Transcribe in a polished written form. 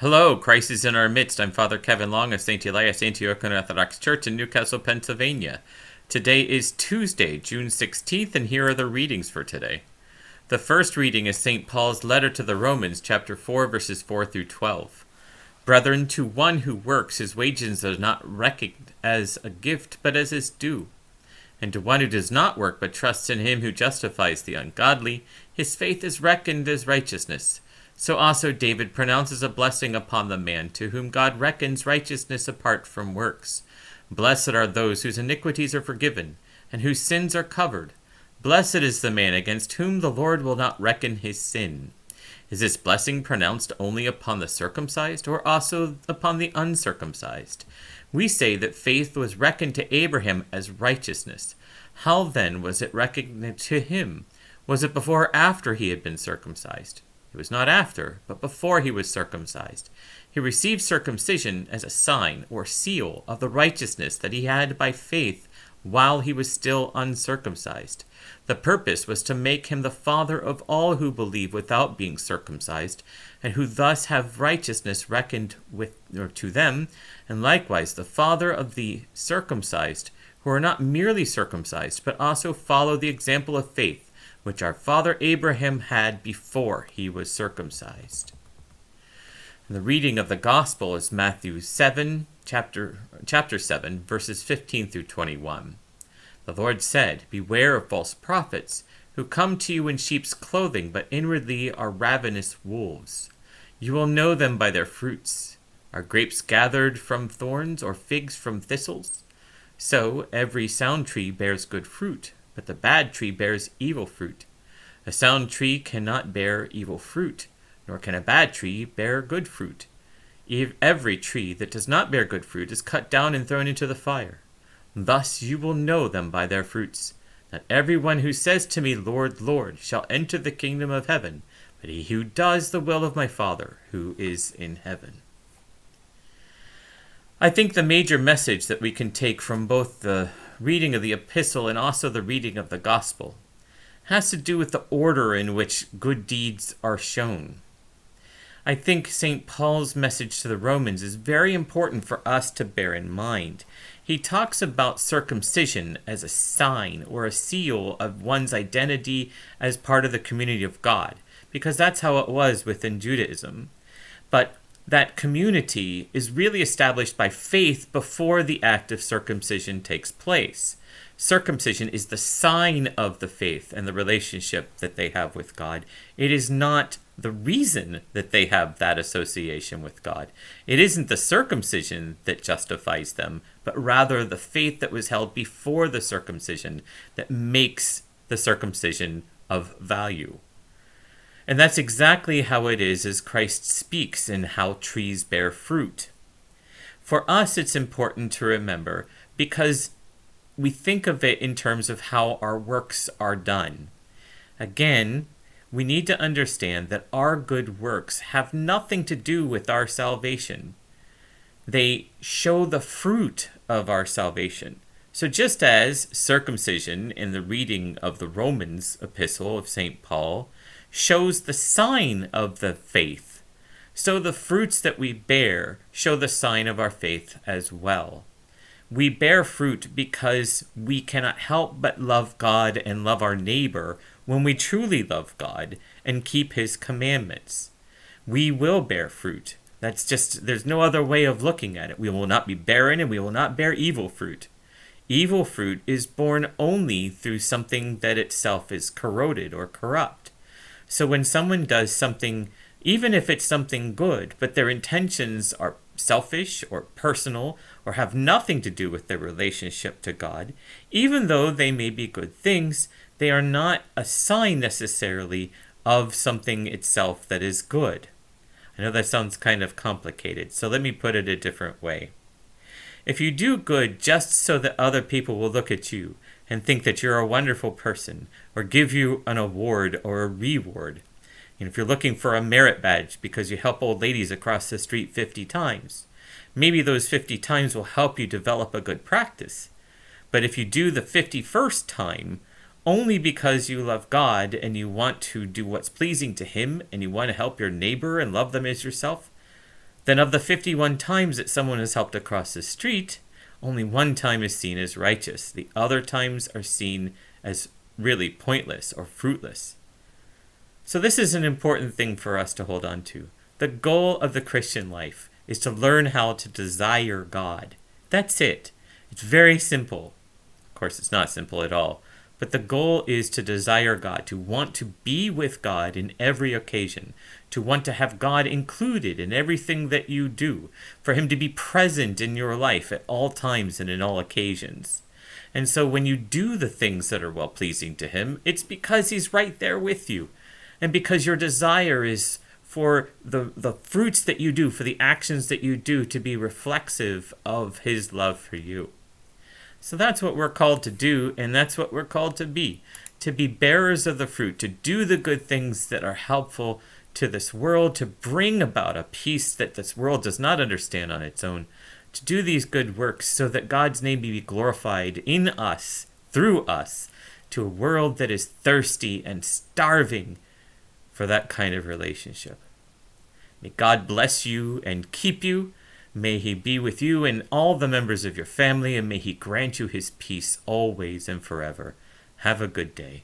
Hello, Christ is in our midst. I'm Father Kevin Long of St. Elias Antiochian Orthodox Church in Newcastle, Pennsylvania. Today is Tuesday, June 16th, and here are the readings for today. The first reading is St. Paul's letter to the Romans, chapter 4, verses 4 through 12. Brethren, to one who works, his wages are not reckoned as a gift, but as his due. And to one who does not work, but trusts in him who justifies the ungodly, his faith is reckoned as righteousness. So also David pronounces a blessing upon the man to whom God reckons righteousness apart from works. Blessed are those whose iniquities are forgiven, and whose sins are covered. Blessed is the man against whom the Lord will not reckon his sin. Is this blessing pronounced only upon the circumcised, or also upon the uncircumcised? We say that faith was reckoned to Abraham as righteousness. How then was it reckoned to him? Was it before or after he had been circumcised? It was not after, but before he was circumcised. He received circumcision as a sign or seal of the righteousness that he had by faith while he was still uncircumcised. The purpose was to make him the father of all who believe without being circumcised, and who thus have righteousness reckoned to them, and likewise the father of the circumcised, who are not merely circumcised, but also follow the example of faith, which our father Abraham had before he was circumcised. And the reading of the Gospel is Matthew 7, chapter 7, verses 15 through 21. The Lord said, "Beware of false prophets, who come to you in sheep's clothing, but inwardly are ravenous wolves. You will know them by their fruits. Are grapes gathered from thorns, or figs from thistles? So every sound tree bears good fruit, but the bad tree bears evil fruit. A sound tree cannot bear evil fruit, nor can a bad tree bear good fruit. Every tree that does not bear good fruit is cut down and thrown into the fire. Thus you will know them by their fruits. Not everyone who says to me, 'Lord, Lord,' shall enter the kingdom of heaven, but he who does the will of my Father who is in heaven." I think the major message that we can take from both the reading of the epistle and also the reading of the gospel has to do with the order in which good deeds are shown. I think St. Paul's message to the Romans is very important for us to bear in mind. He talks about circumcision as a sign or a seal of one's identity as part of the community of God, because that's how it was within Judaism. But that community is really established by faith before the act of circumcision takes place. Circumcision is the sign of the faith and the relationship that they have with God. It is not the reason that they have that association with God. It isn't the circumcision that justifies them, but rather the faith that was held before the circumcision that makes the circumcision of value. And that's exactly how it is as Christ speaks in how trees bear fruit. For us, it's important to remember because we think of it in terms of how our works are done. Again, we need to understand that our good works have nothing to do with our salvation. They show the fruit of our salvation. So just as circumcision in the reading of the Romans epistle of St. Paul shows the sign of the faith, so the fruits that we bear show the sign of our faith as well. We bear fruit because we cannot help but love God and love our neighbor when we truly love God and keep his commandments. We will bear fruit. There's no other way of looking at it. We will not be barren and we will not bear evil fruit. Evil fruit is born only through something that itself is corroded or corrupt. So when someone does something, even if it's something good, but their intentions are selfish or personal or have nothing to do with their relationship to God, even though they may be good things, they are not a sign necessarily of something itself that is good. I know that sounds kind of complicated, so let me put it a different way. If you do good just so that other people will look at you and think that you're a wonderful person, or give you an award or a reward. And if you're looking for a merit badge because you help old ladies across the street 50 times, maybe those 50 times will help you develop a good practice. But if you do the 51st time only because you love God and you want to do what's pleasing to him and you want to help your neighbor and love them as yourself, then of the 51 times that someone is helped across the street, only one time is seen as righteous. The other times are seen as really pointless or fruitless. So this is an important thing for us to hold on to. The goal of the Christian life is to learn how to desire God. That's it. It's very simple. Of course, it's not simple at all. But the goal is to desire God, to want to be with God in every occasion, to want to have God included in everything that you do, for him to be present in your life at all times and in all occasions. And so when you do the things that are well-pleasing to him, it's because he's right there with you. And because your desire is for the fruits that you do, for the actions that you do, to be reflexive of his love for you. So that's what we're called to do, and that's what we're called to be bearers of the fruit, to do the good things that are helpful to this world, to bring about a peace that this world does not understand on its own, to do these good works so that God's name may be glorified in us, through us, to a world that is thirsty and starving for that kind of relationship. May God bless you and keep you. May he be with you and all the members of your family, and may he grant you his peace always and forever. Have a good day.